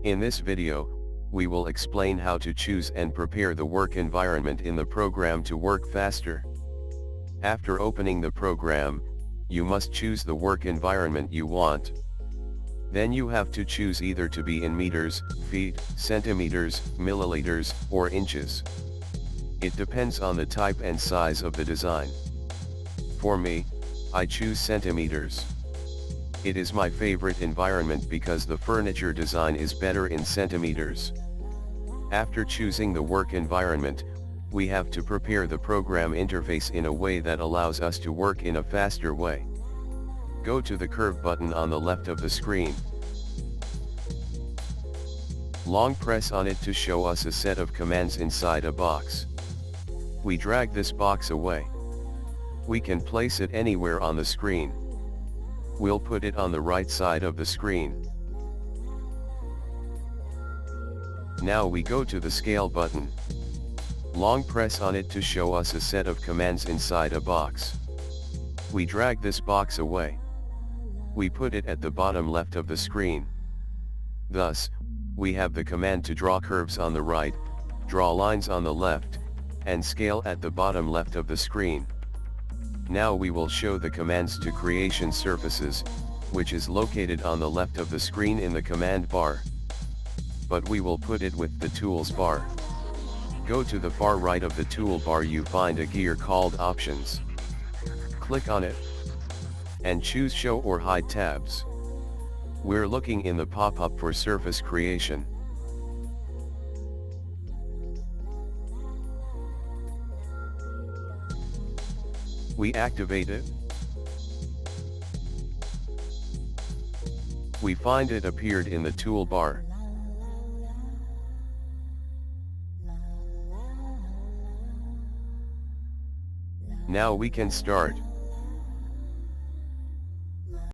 In this video, we will explain how to choose and prepare the work environment in the program to work faster. After opening the program, you must choose the work environment you want. Then you have to choose either to be in meters, feet, centimeters, milliliters, or inches. It depends on the type and size of the design. For me, I choose centimeters. It is my favorite environment because the furniture design is better in centimeters. After choosing the work environment, we have to prepare the program interface in a way that allows us to work in a faster way. Go to the curve button on the left of the screen. Long press on it to show us a set of commands inside a box. We drag this box away. We can place it anywhere on the screen. We'll put it on the right side of the screen. Now we go to the scale button. Long press on it to show us a set of commands inside a box. We drag this box away. We put it at the bottom left of the screen. Thus, we have the command to draw curves on the right, draw lines on the left, and scale at the bottom left of the screen. Now we will show the commands to creation surfaces, which is located on the left of the screen in the command bar. But we will put it with the tools bar. Go to the far right of the toolbar, you find a gear called Options. Click on it, and choose Show or Hide tabs. We're looking in the pop-up for surface creation. We activate it. We find it appeared in the toolbar. Now we can start.